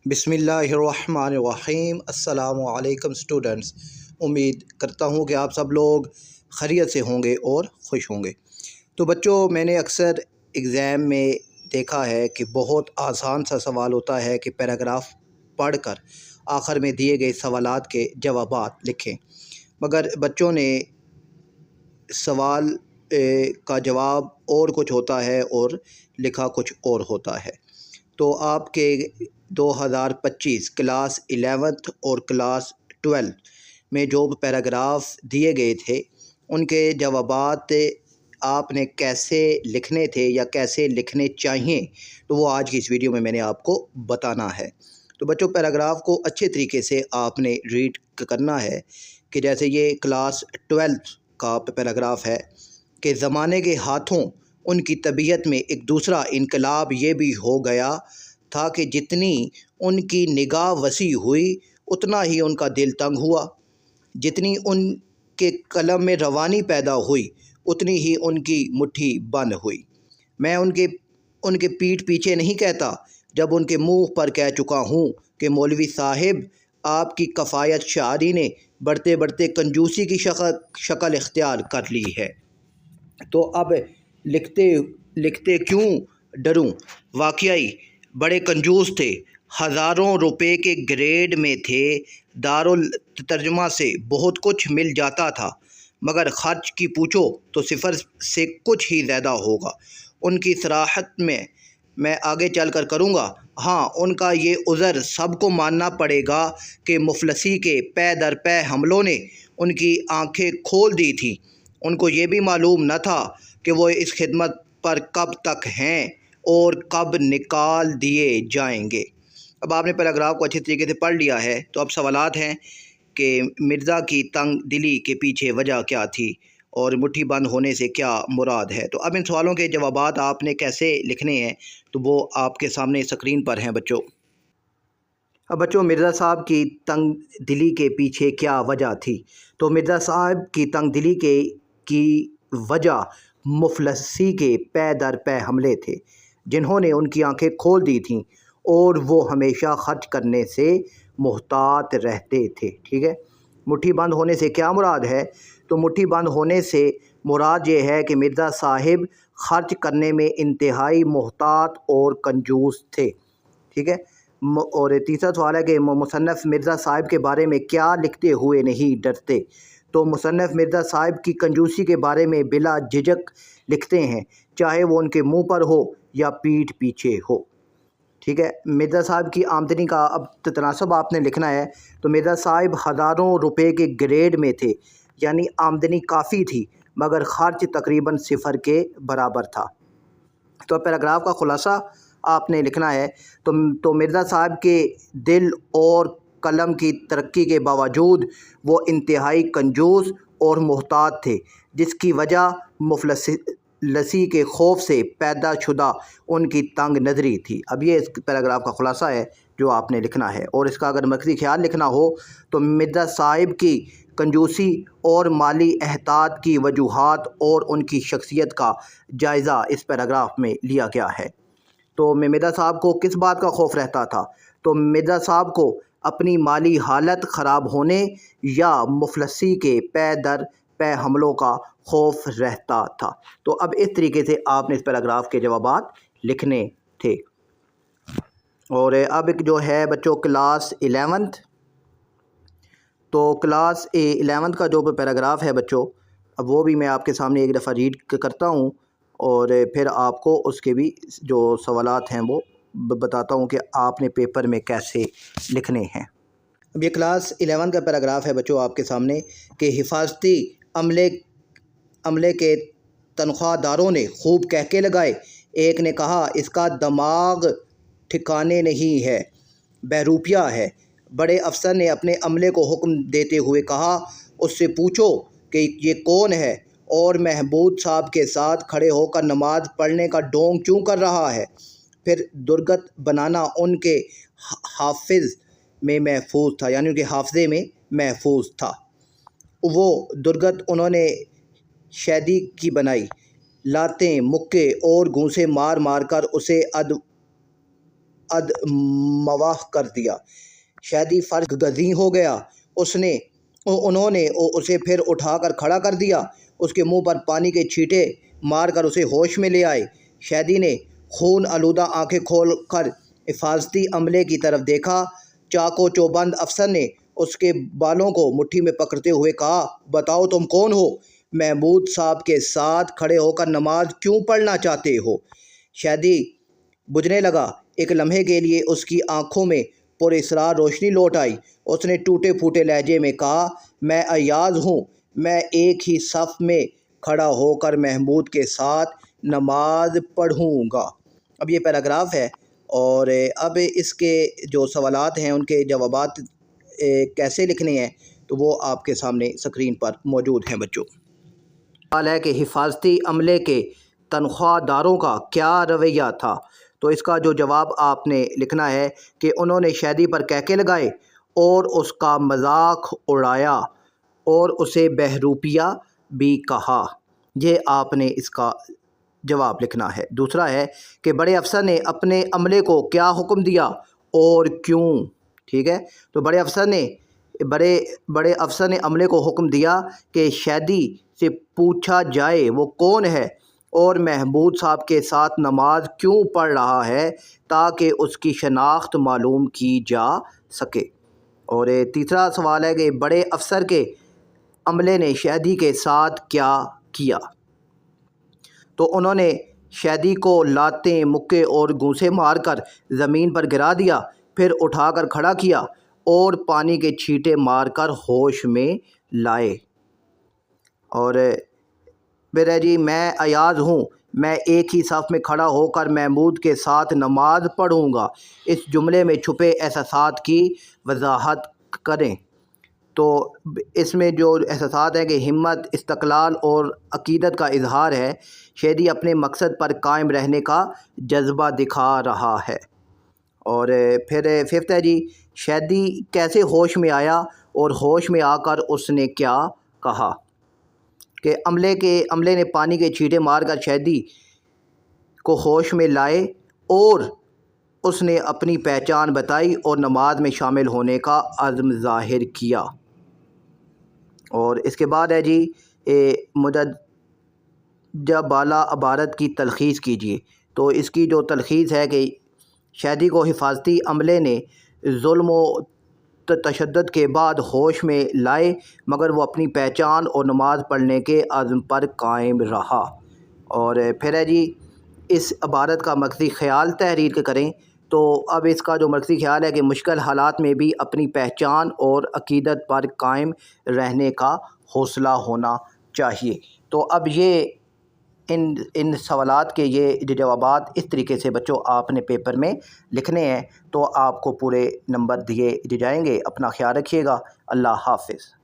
بسم اللہ الرحمن الرحیم۔ السلام علیکم اسٹوڈنٹس، امید کرتا ہوں کہ آپ سب لوگ خیریت سے ہوں گے اور خوش ہوں گے۔ تو بچوں، میں نے اکثر ایگزام میں دیکھا ہے کہ بہت آسان سا سوال ہوتا ہے کہ پیراگراف پڑھ کر آخر میں دیے گئے سوالات کے جوابات لکھیں، مگر بچوں نے سوال کا جواب اور کچھ ہوتا ہے اور لکھا کچھ اور ہوتا ہے۔ تو آپ کے 2025 کلاس 11 اور کلاس 12 میں جو پیراگراف دیے گئے تھے ان کے جوابات آپ نے کیسے لکھنے تھے یا کیسے لکھنے چاہیے، تو وہ آج کی اس ویڈیو میں نے آپ کو بتانا ہے۔ تو بچوں، پیراگراف کو اچھے طریقے سے آپ نے ریڈ کرنا ہے کہ جیسے یہ کلاس 12 کا پیراگراف ہے کہ زمانے کے ہاتھوں ان کی طبیعت میں ایک دوسرا انقلاب یہ بھی ہو گیا تھا کہ جتنی ان کی نگاہ وسیع ہوئی اتنا ہی ان کا دل تنگ ہوا، جتنی ان کے قلم میں روانی پیدا ہوئی اتنی ہی ان کی مٹھی بند ہوئی۔ میں ان کے پیٹھ پیچھے نہیں کہتا جب ان کے منہ پر کہہ چکا ہوں کہ مولوی صاحب آپ کی کفایت شاعری نے بڑھتے بڑھتے کنجوسی کی شکل اختیار کر لی ہے۔ تو اب لکھتے کیوں ڈروں، واقعی بڑے کنجوس تھے، ہزاروں روپے کے گریڈ میں تھے، دارالترجمہ سے بہت کچھ مل جاتا تھا، مگر خرچ کی پوچھو تو صفر سے کچھ ہی زیادہ ہوگا۔ ان کی صراحت میں آگے چل کر کروں گا۔ ہاں، ان کا یہ عذر سب کو ماننا پڑے گا کہ مفلسی کے پے در پے حملوں نے ان کی آنکھیں کھول دی تھیں۔ ان کو یہ بھی معلوم نہ تھا کہ وہ اس خدمت پر کب تک ہیں اور کب نکال دیے جائیں گے۔ اب آپ نے پیراگراف کو اچھے طریقے سے پڑھ لیا ہے، تو اب سوالات ہیں کہ مرزا کی تنگ دلی کے پیچھے وجہ کیا تھی اور مٹھی بند ہونے سے کیا مراد ہے۔ تو اب ان سوالوں کے جوابات آپ نے کیسے لکھنے ہیں تو وہ آپ کے سامنے اسکرین پر ہیں بچوں۔ اب بچوں، مرزا صاحب کی تنگ دلی کے پیچھے کیا وجہ تھی؟ تو مرزا صاحب کی تنگ دلی کی وجہ مفلسی کے پے در پے حملے تھے، جنہوں نے ان کی آنکھیں کھول دی تھیں اور وہ ہمیشہ خرچ کرنے سے محتاط رہتے تھے۔ ٹھیک ہے، مٹھی بند ہونے سے کیا مراد ہے؟ تو مٹھی بند ہونے سے مراد یہ ہے کہ مرزا صاحب خرچ کرنے میں انتہائی محتاط اور کنجوس تھے۔ ٹھیک ہے، اور تیسرا سوال ہے کہ مصنف مرزا صاحب کے بارے میں کیا لکھتے ہوئے نہیں ڈرتے؟ تو مصنف مرزا صاحب کی کنجوسی کے بارے میں بلا جھجک لکھتے ہیں، چاہے وہ ان کے منہ پر ہو یا پیٹھ پیچھے ہو۔ ٹھیک ہے، مرزا صاحب کی آمدنی کا اب تناسب آپ نے لکھنا ہے۔ تو مرزا صاحب ہزاروں روپے کے گریڈ میں تھے، یعنی آمدنی کافی تھی مگر خرچ تقریباً صفر کے برابر تھا۔ تو پیراگراف کا خلاصہ آپ نے لکھنا ہے۔ تو مرزا صاحب کے دل اور قلم کی ترقی کے باوجود وہ انتہائی کنجوس اور محتاط تھے، جس کی وجہ مفلسی کے خوف سے پیدا شدہ ان کی تنگ نظری تھی۔ اب یہ اس پیراگراف کا خلاصہ ہے جو آپ نے لکھنا ہے، اور اس کا اگر مرکزی خیال لکھنا ہو تو مرزا صاحب کی کنجوسی اور مالی احتیاط کی وجوہات اور ان کی شخصیت کا جائزہ اس پیراگراف میں لیا گیا ہے۔ تو مرزا صاحب کو کس بات کا خوف رہتا تھا؟ تو مرزا صاحب کو اپنی مالی حالت خراب ہونے یا مفلسی کے پے در پے حملوں کا خوف رہتا تھا۔ تو اب اس طریقے سے آپ نے اس پیراگراف کے جوابات لکھنے تھے۔ اور اب جو ہے بچوں کلاس 11، تو کلاس 11 کا جو پیراگراف ہے بچوں، اب وہ بھی میں آپ کے سامنے ایک دفعہ ریڈ کرتا ہوں اور پھر آپ کو اس کے بھی جو سوالات ہیں وہ بتاتا ہوں کہ آپ نے پیپر میں کیسے لکھنے ہیں۔ اب یہ کلاس 11 کا پیراگراف ہے بچوں آپ کے سامنے کہ حفاظتی عملے کے تنخواہ داروں نے خوب کہکے لگائے۔ ایک نے کہا اس کا دماغ ٹھکانے نہیں ہے، بہروپیہ ہے۔ بڑے افسر نے اپنے عملے کو حکم دیتے ہوئے کہا اس سے پوچھو کہ یہ کون ہے اور محمود صاحب کے ساتھ کھڑے ہو کر نماز پڑھنے کا ڈھونگ کیوں کر رہا ہے؟ پھر درگت بنانا ان کے حافظ میں محفوظ تھا، یعنی ان کے حافظے میں محفوظ تھا۔ وہ درگت انہوں نے شیدی کی بنائی، لاتیں مکے اور گھونسے مار مار کر اسے مواہ کر دیا۔ شیدی فرش گزین ہو گیا۔ انہوں نے اسے پھر اٹھا کر کھڑا کر دیا۔ اس کے منہ پر پانی کے چھینٹے مار کر اسے ہوش میں لے آئے۔ شیدی نے خون آلودہ آنکھیں کھول کر حفاظتی عملے کی طرف دیکھا۔ چاق و چوبند افسر نے اس کے بالوں کو مٹھی میں پکڑتے ہوئے کہا، بتاؤ تم کون ہو؟ محمود صاحب کے ساتھ کھڑے ہو کر نماز کیوں پڑھنا چاہتے ہو؟ شیدی بجھنے لگا۔ ایک لمحے کے لیے اس کی آنکھوں میں پر اسرار روشنی لوٹ آئی۔ اس نے ٹوٹے پھوٹے لہجے میں کہا، میں ایاز ہوں، میں ایک ہی صف میں کھڑا ہو کر محمود کے ساتھ نماز پڑھوں گا۔ اب یہ پیراگراف ہے، اور اب اس کے جو سوالات ہیں ان کے جوابات کیسے لکھنے ہیں تو وہ آپ کے سامنے اسکرین پر موجود ہیں بچوں۔ سوال ہے کہ حفاظتی عملے کے تنخواہ داروں کا کیا رویہ تھا؟ تو اس کا جو جواب آپ نے لکھنا ہے کہ انہوں نے شیدی پر کہکے لگائے اور اس کا مذاق اڑایا اور اسے بہروپیہ بھی کہا۔ یہ آپ نے اس کا جواب لکھنا ہے۔ دوسرا ہے کہ بڑے افسر نے اپنے عملے کو کیا حکم دیا اور کیوں؟ ٹھیک ہے، تو بڑے افسر نے عملے کو حکم دیا کہ شیدی سے پوچھا جائے وہ کون ہے اور محمود صاحب کے ساتھ نماز کیوں پڑھ رہا ہے تاکہ اس کی شناخت معلوم کی جا سکے۔ اور تیسرا سوال ہے کہ بڑے افسر کے عملے نے شیدی کے ساتھ کیا کیا؟ تو انہوں نے شیدی کو لاتیں، مکے اور گھونسے مار کر زمین پر گرا دیا، پھر اٹھا کر کھڑا کیا اور پانی کے چھینٹے مار کر ہوش میں لائے۔ اور پھر ہے جی، میں ایاز ہوں، میں ایک ہی صف میں کھڑا ہو کر محمود کے ساتھ نماز پڑھوں گا۔ اس جملے میں چھپے احساسات کی وضاحت کریں۔ تو اس میں جو احساسات ہیں کہ ہمت، استقلال اور عقیدت کا اظہار ہے۔ شیدی اپنے مقصد پر قائم رہنے کا جذبہ دکھا رہا ہے۔ اور پھر ففتھ ہے جی، شیدی کیسے ہوش میں آیا اور ہوش میں آ کر اس نے کیا کہا؟ کہ عملے نے پانی کے چھینٹے مار کر شیدی کو ہوش میں لائے اور اس نے اپنی پہچان بتائی اور نماز میں شامل ہونے کا عزم ظاہر کیا۔ اور اس کے بعد ہے جی، مندرجہ بالا عبارت کی تلخیص کیجیے۔ تو اس کی جو تلخیص ہے کہ شیدی کو حفاظتی عملے نے ظلم و تشدد کے بعد ہوش میں لائے، مگر وہ اپنی پہچان اور نماز پڑھنے کے عزم پر قائم رہا۔ اور پھر ہے جی، اس عبارت کا مرکزی خیال تحریر کریں۔ تو اب اس کا جو مرکزی خیال ہے کہ مشکل حالات میں بھی اپنی پہچان اور عقیدت پر قائم رہنے کا حوصلہ ہونا چاہیے۔ تو اب یہ ان سوالات کے یہ جو جوابات اس طریقے سے بچوں آپ نے پیپر میں لکھنے ہیں، تو آپ کو پورے نمبر دیے جائیں گے۔ اپنا خیال رکھیے گا۔ اللہ حافظ۔